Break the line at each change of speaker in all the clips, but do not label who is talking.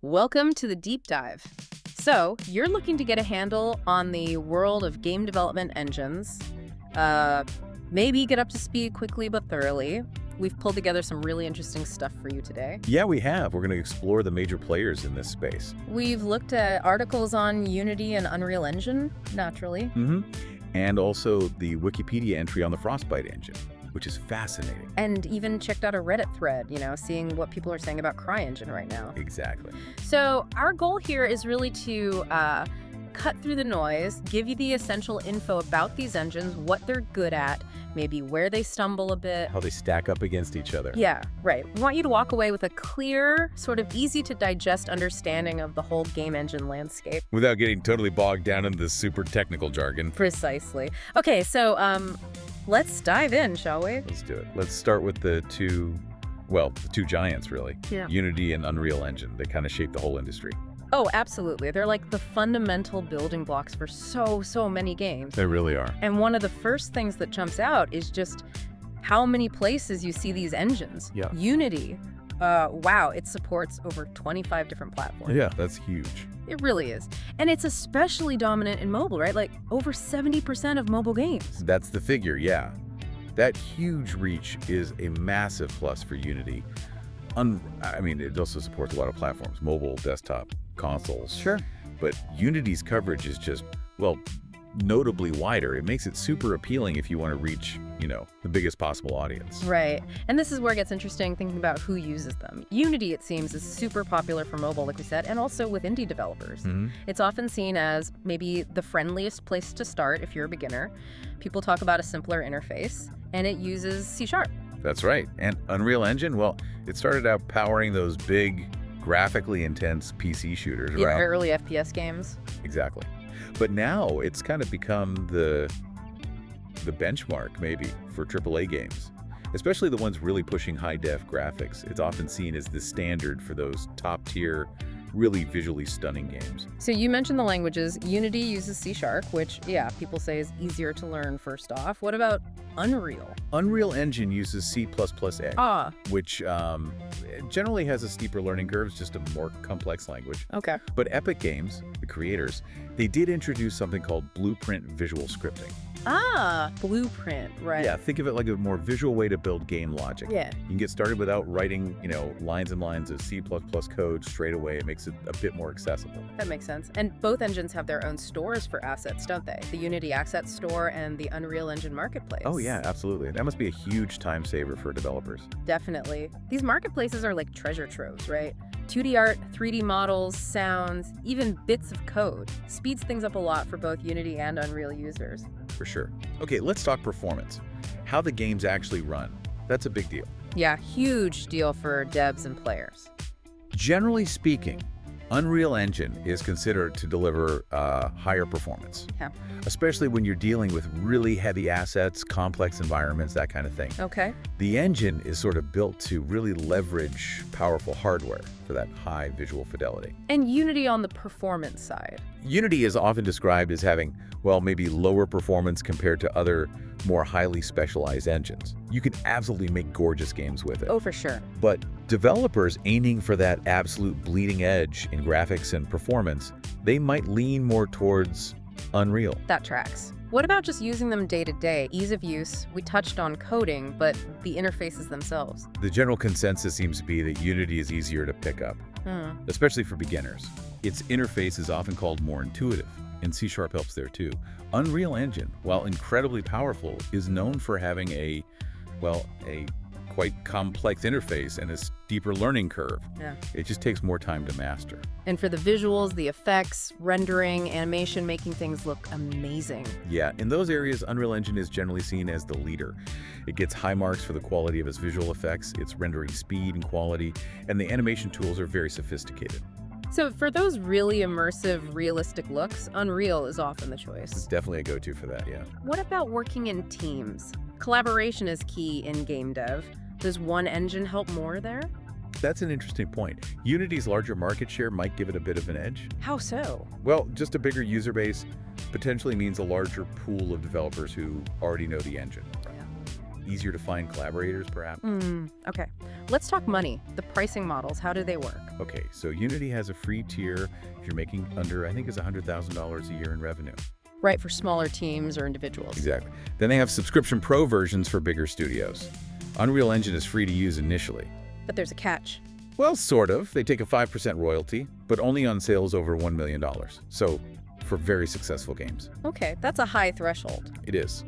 Welcome to the deep dive. So, you're looking to get a handle on the world of game development engines, maybe get up to speed quickly but thoroughly. We've pulled together some really interesting stuff for you today.
Yeah, we have. We're going to explore the major players in this space.
We've looked at articles on Unity and Unreal Engine, naturally.
And also the Wikipedia entry on the Frostbite engine, which is fascinating.
And even checked out a Reddit thread, seeing what people are saying about CryEngine right now.
Exactly.
So our goal here is really to cut through the noise, give you the essential info about these engines, what they're good at, maybe where they stumble a bit.
How they stack up against each other.
Yeah, right. We want you to walk away with a clear, sort of easy to digest understanding of the whole game engine landscape.
Without getting totally bogged down in the super technical jargon.
Precisely. Okay, so let's dive in, shall we?
Let's do it. Let's start with the two giants, really.
Yeah.
Unity and Unreal Engine. They kind of shape the whole industry.
Oh, absolutely. They're like the fundamental building blocks for so many games.
They really are.
And one of the first things that jumps out is just how many places you see these engines.
Yeah.
Unity, wow, it supports over 25 different platforms.
Yeah, that's huge.
It really is. And it's especially dominant in mobile, right? Like over 70% of mobile games.
That's the figure, yeah. That huge reach is a massive plus for Unity. It also supports a lot of platforms, mobile, desktop, consoles.
Sure.
But Unity's coverage is just, notably wider. It makes it super appealing if you want to reach, the biggest possible audience.
Right. And this is where it gets interesting thinking about who uses them. Unity, it seems, is super popular for mobile, like we said, and also with indie developers. It's often seen as maybe the friendliest place to start if you're a beginner. People talk about a simpler interface, and it uses C#.
That's right. And Unreal Engine, it started out powering those big, graphically intense PC shooters.
Yeah, early FPS games.
Exactly. But now it's kind of become the benchmark, maybe, for AAA games, especially the ones really pushing high-def graphics. It's often seen as the standard for those top-tier, really visually stunning games.
So you mentioned the languages. Unity uses C#, which, people say is easier to learn first off. What about Unreal?
Unreal Engine uses C++X, which generally has a steeper learning curve. It's just a more complex language.
Okay.
But Epic Games, the creators, they did introduce something called Blueprint visual scripting.
Blueprint, right.
Yeah, think of it like a more visual way to build game logic.
Yeah.
You can get started without writing, lines and lines of C++ code straight away. It makes it a bit more accessible.
That makes sense. And both engines have their own stores for assets, don't they? The Unity Asset Store and the Unreal Engine Marketplace.
Oh, yeah, absolutely. That must be a huge time saver for developers.
Definitely. These marketplaces are like treasure troves, right? 2D art, 3D models, sounds, even bits of code. Speeds things up a lot for both Unity and Unreal users.
For sure. Okay, let's talk performance. How the games actually run. That's a big deal.
Yeah, huge deal for devs and players.
Generally speaking, Unreal Engine is considered to deliver higher performance, especially when you're dealing with really heavy assets, complex environments, that kind of thing.
Okay.
The engine is sort of built to really leverage powerful hardware for that high visual fidelity.
And Unity on the performance side.
Unity is often described as having, maybe lower performance compared to other more highly specialized engines. You can absolutely make gorgeous games with it.
Oh, for sure.
But developers aiming for that absolute bleeding edge in graphics and performance, they might lean more towards Unreal.
That tracks. What about just using them day to day? Ease of use, we touched on coding, but the interfaces themselves.
The general consensus seems to be that Unity is easier to pick up, especially for beginners. Its interface is often called more intuitive, and C# helps there too. Unreal Engine, while incredibly powerful, is known for having a quite complex interface and a steeper learning curve.
Yeah.
It just takes more time to master.
And for the visuals, the effects, rendering, animation, making things look amazing.
Yeah, in those areas, Unreal Engine is generally seen as the leader. It gets high marks for the quality of its visual effects, its rendering speed and quality, and the animation tools are very sophisticated.
So for those really immersive, realistic looks, Unreal is often the choice.
It's definitely a go-to for that, yeah.
What about working in teams? Collaboration is key in game dev. Does one engine help more there?
That's an interesting point. Unity's larger market share might give it a bit of an edge.
How so?
Just a bigger user base potentially means a larger pool of developers who already know the engine. easier to find collaborators, perhaps.
Okay. Let's talk money. The pricing models, how do they work?
Okay, so Unity has a free tier if you're making under, I think it's $100,000 a year in revenue.
Right, for smaller teams or individuals.
Exactly. Then they have subscription pro versions for bigger studios. Unreal Engine is free to use initially.
But there's a catch.
Well, sort of. They take a 5% royalty, but only on sales over $1 million. So, for very successful games.
Okay, that's a high threshold.
It is.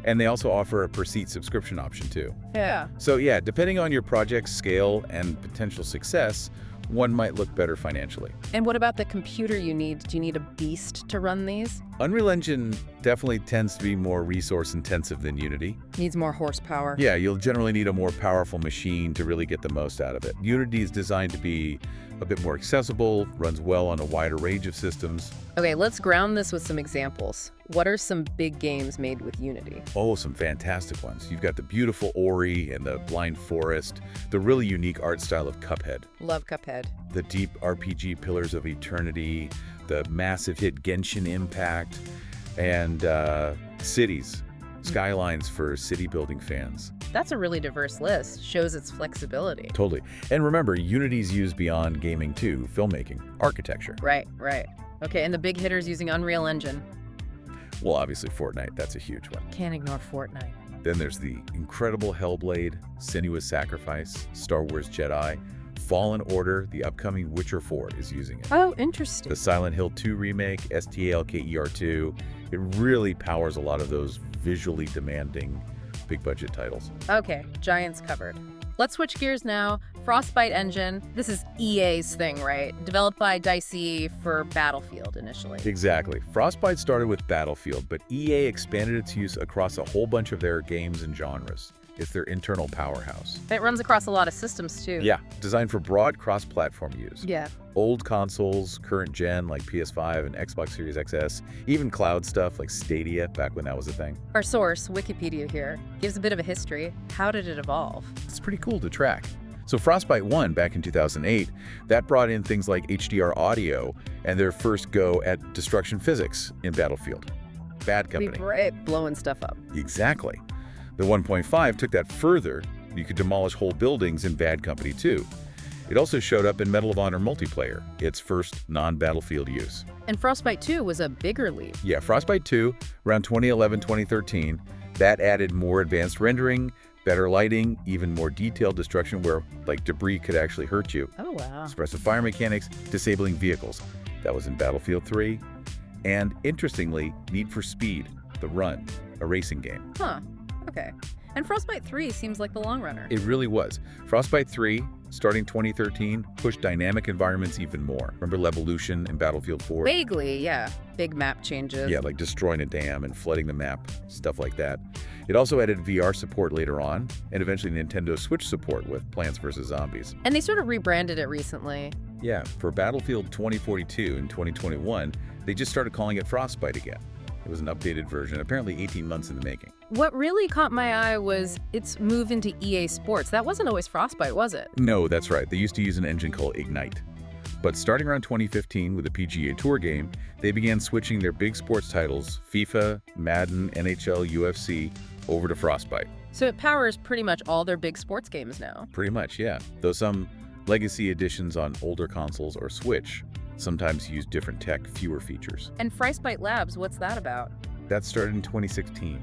And they also offer a per-seat subscription option, too.
Yeah.
So, yeah, depending on your project's scale and potential success, one might look better financially.
And what about the computer you need? Do you need a beast to run these?
Unreal Engine definitely tends to be more resource-intensive than Unity.
Needs more horsepower.
Yeah, you'll generally need a more powerful machine to really get the most out of it. Unity is designed to be a bit more accessible, runs well on a wider range of systems.
Okay, let's ground this with some examples. What are some big games made with Unity?
Oh, some fantastic ones. You've got the beautiful Ori and the Blind Forest, the really unique art style of Cuphead.
Love Cuphead.
The deep RPG Pillars of Eternity, the massive hit Genshin Impact, and cities, skylines for city-building fans.
That's a really diverse list. Shows its flexibility.
Totally. And remember, Unity's used beyond gaming too, filmmaking, architecture.
Right. Okay, and the big hitters using Unreal Engine.
Well, obviously Fortnite, that's a huge one.
Can't ignore Fortnite.
Then there's the incredible Hellblade, Senua's Sacrifice, Star Wars Jedi, Fallen Order, the upcoming Witcher 4 is using it.
Oh, interesting.
The Silent Hill 2 remake, STALKER 2, it really powers a lot of those visually demanding big budget titles.
Okay, giants covered. Let's switch gears now. Frostbite Engine. This is EA's thing, right? Developed by Dicey for Battlefield initially.
Exactly. Frostbite started with Battlefield, but EA expanded its use across a whole bunch of their games and genres. It's their internal powerhouse.
It runs across a lot of systems, too.
Yeah, designed for broad cross-platform use.
Yeah.
Old consoles, current gen like PS5 and Xbox Series XS, even cloud stuff like Stadia back when that was a thing.
Our source, Wikipedia here, gives a bit of a history. How did it evolve?
It's pretty cool to track. So Frostbite 1 back in 2008, that brought in things like HDR audio and their first go at destruction physics in Battlefield. Bad company.
Blowing stuff up.
Exactly. The 1.5 took that further. You could demolish whole buildings in Bad Company 2. It also showed up in Medal of Honor multiplayer, its first non-Battlefield use.
And Frostbite 2 was a bigger leap.
Yeah, Frostbite 2, around 2011-2013, that added more advanced rendering, better lighting, even more detailed destruction where, like, debris could actually hurt you.
Oh, wow.
Suppressive fire mechanics, disabling vehicles. That was in Battlefield 3. And, interestingly, Need for Speed, The Run, a racing game.
Huh. Okay. And Frostbite 3 seems like the long runner.
It really was. Frostbite 3, starting 2013, pushed dynamic environments even more. Remember Levolution in Battlefield 4?
Vaguely, yeah. Big map changes.
Yeah, like destroying a dam and flooding the map, stuff like that. It also added VR support later on, and eventually Nintendo Switch support with Plants vs. Zombies.
And they sort of rebranded it recently.
Yeah, for Battlefield 2042 in 2021, they just started calling it Frostbite again. It was an updated version, apparently 18 months in the making.
What really caught my eye was its move into EA Sports. That wasn't always Frostbite, was it?
No, that's right. They used to use an engine called Ignite. But starting around 2015 with the PGA Tour game, they began switching their big sports titles, FIFA, Madden, NHL, UFC, over to Frostbite.
So it powers pretty much all their big sports games now.
Pretty much, yeah. Though some legacy editions on older consoles or Switch sometimes use different tech, fewer features.
And Frostbite Labs, what's that about?
That started in 2016.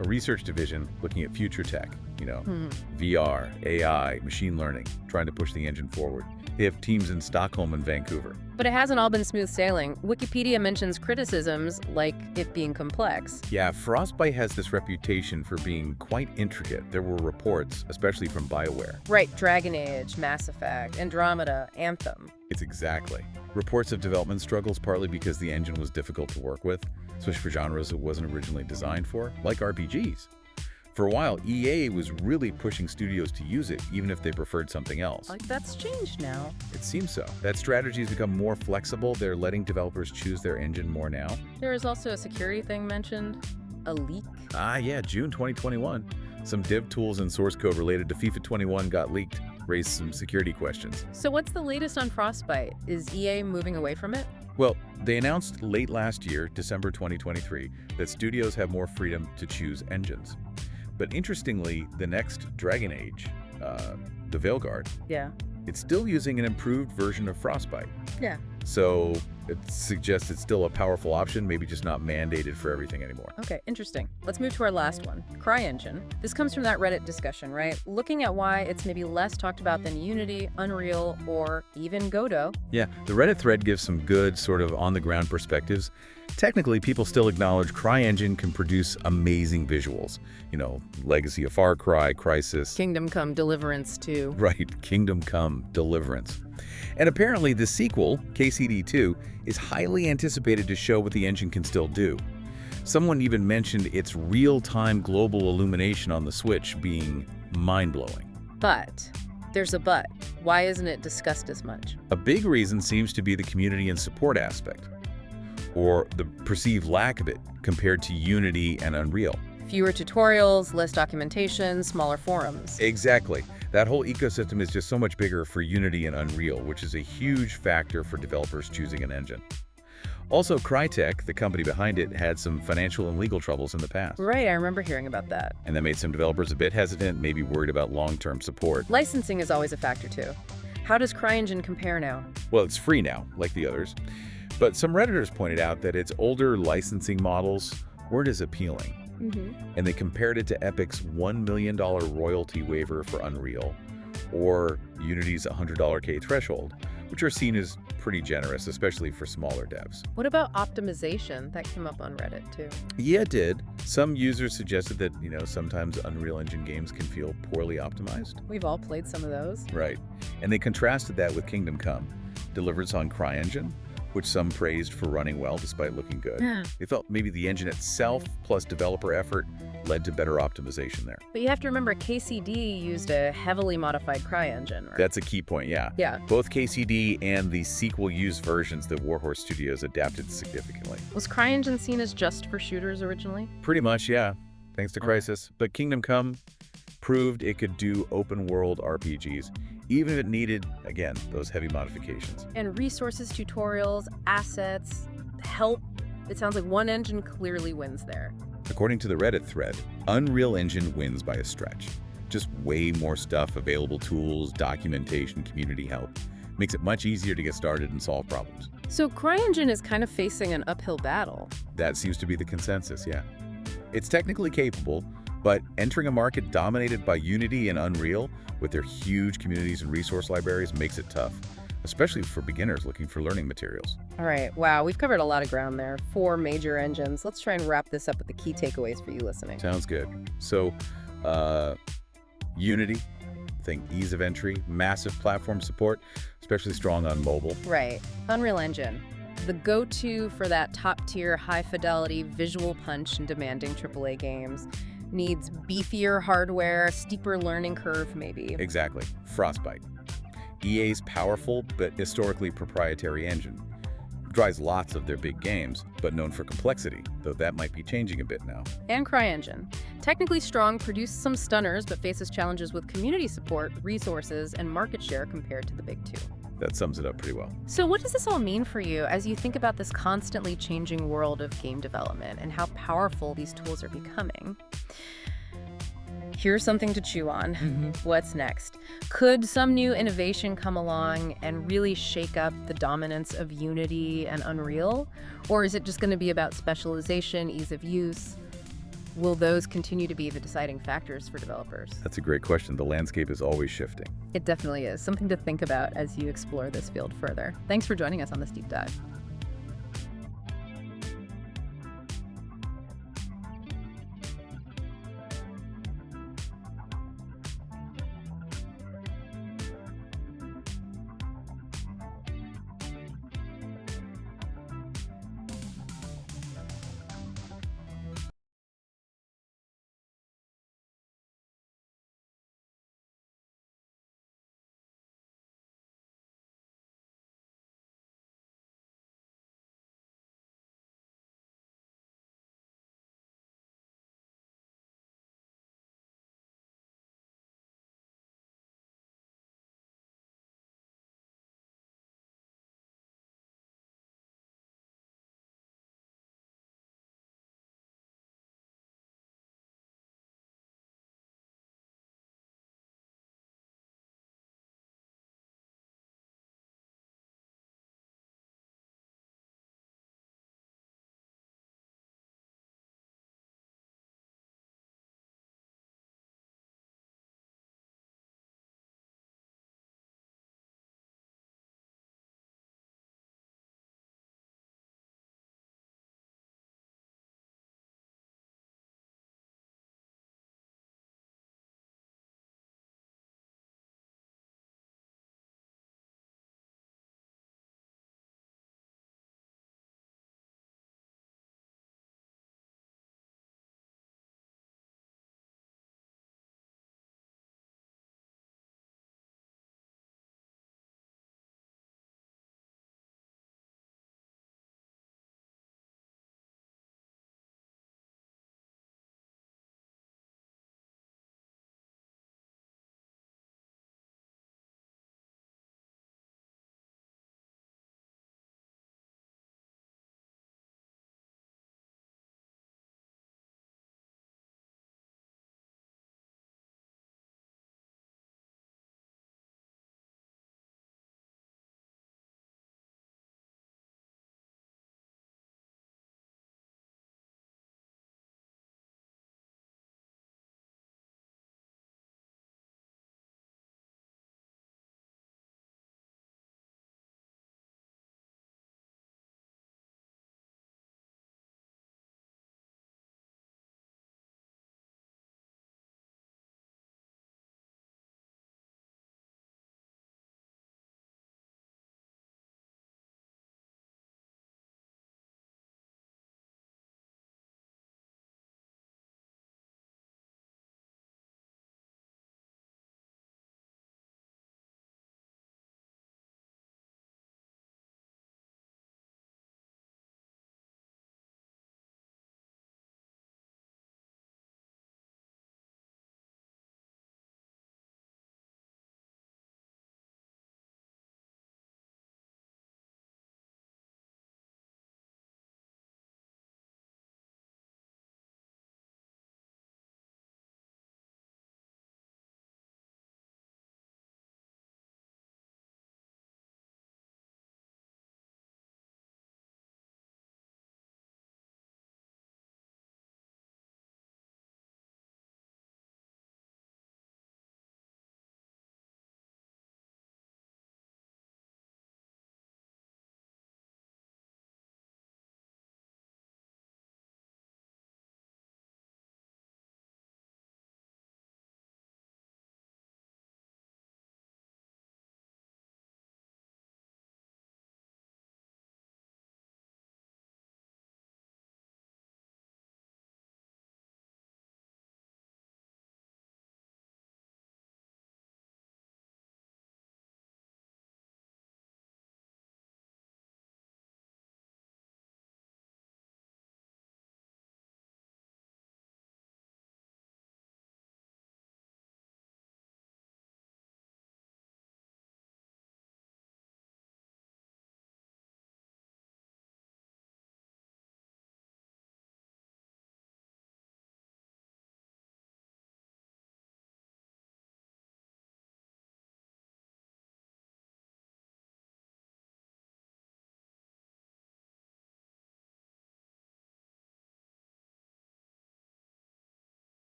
A research division looking at future tech, VR, AI, machine learning, trying to push the engine forward. They have teams in Stockholm and Vancouver.
But it hasn't all been smooth sailing. Wikipedia mentions criticisms, like it being complex.
Yeah, Frostbite has this reputation for being quite intricate. There were reports, especially from BioWare.
Right, Dragon Age, Mass Effect, Andromeda, Anthem.
It's exactly. Reports of development struggles partly because the engine was difficult to work with, especially for genres it wasn't originally designed for, like RPGs. For a while, EA was really pushing studios to use it, even if they preferred something else.
Like, that's changed now.
It seems so. That strategy has become more flexible. They're letting developers choose their engine more now.
There is also a security thing mentioned. A leak.
Yeah, June 2021. Some div tools and source code related to FIFA 21 got leaked, raised some security questions.
So what's the latest on Frostbite? Is EA moving away from it?
Well, they announced late last year, December 2023, that studios have more freedom to choose engines. But interestingly, the next Dragon Age, the Veilguard,
Yeah.
it's still using an improved version of Frostbite.
Yeah.
So it suggests it's still a powerful option, maybe just not mandated for everything anymore.
Okay, interesting. Let's move to our last one, CryEngine. This comes from that Reddit discussion, right? Looking at why it's maybe less talked about than Unity, Unreal, or even Godot.
Yeah, the Reddit thread gives some good sort of on-the-ground perspectives. Technically, people still acknowledge CryEngine can produce amazing visuals. You know, Legacy of Far Cry, Crysis.
Kingdom Come Deliverance too.
Right, Kingdom Come Deliverance. And apparently the sequel, KCD2, is highly anticipated to show what the engine can still do. Someone even mentioned its real-time global illumination on the Switch being mind-blowing.
But there's a but. Why isn't it discussed as much?
A big reason seems to be the community and support aspect, or the perceived lack of it compared to Unity and Unreal.
Fewer tutorials, less documentation, smaller forums.
Exactly. That whole ecosystem is just so much bigger for Unity and Unreal, which is a huge factor for developers choosing an engine. Also, Crytek, the company behind it, had some financial and legal troubles in the past.
Right, I remember hearing about that.
And that made some developers a bit hesitant, maybe worried about long-term support.
Licensing is always a factor too. How does CryEngine compare now?
Well, it's free now, like the others. But some Redditors pointed out that its older licensing models weren't as appealing. And they compared it to Epic's $1 million royalty waiver for Unreal, or Unity's $100K threshold, which are seen as pretty generous, especially for smaller devs.
What about optimization? That came up on Reddit too.
Yeah, it did. Some users suggested that, sometimes Unreal Engine games can feel poorly optimized.
We've all played some of those.
Right. And they contrasted that with Kingdom Come, delivered on CryEngine, which some praised for running well despite looking good. They felt maybe the engine itself plus developer effort led to better optimization there.
But you have to remember KCD used a heavily modified CryEngine, right?
That's a key point, yeah.
Yeah.
Both KCD and the sequel used versions that Warhorse Studios adapted significantly.
Was CryEngine seen as just for shooters originally?
Pretty much, yeah, thanks to Crysis. But Kingdom Come proved it could do open-world RPGs, even if it needed, again, those heavy modifications.
And resources, tutorials, assets, help. It sounds like one engine clearly wins there.
According to the Reddit thread, Unreal Engine wins by a stretch. Just way more stuff, available tools, documentation, community help. Makes it much easier to get started and solve problems.
So CryEngine is kind of facing an uphill battle.
That seems to be the consensus, yeah. It's technically capable, but entering a market dominated by Unity and Unreal with their huge communities and resource libraries makes it tough, especially for beginners looking for learning materials.
All right, wow, we've covered a lot of ground there. 4 major engines. Let's try and wrap this up with the key takeaways for you listening.
Sounds good. So, Unity, think ease of entry, massive platform support, especially strong on mobile.
Right. Unreal Engine, the go-to for that top-tier, high-fidelity, visual punch and demanding AAA games. Needs beefier hardware, steeper learning curve, maybe.
Exactly. Frostbite. EA's powerful but historically proprietary engine. Drives lots of their big games, but known for complexity, though that might be changing a bit now.
And CryEngine. Technically strong, produced some stunners, but faces challenges with community support, resources, and market share compared to the big two.
That sums it up pretty well.
So what does this all mean for you as you think about this constantly changing world of game development and how powerful these tools are becoming? Here's something to chew on. What's next? Could some new innovation come along and really shake up the dominance of Unity and Unreal? Or is it just going to be about specialization, ease of use? Will those continue to be the deciding factors for developers?
That's a great question. The landscape is always shifting.
It definitely is. Something to think about as you explore this field further. Thanks for joining us on this deep dive.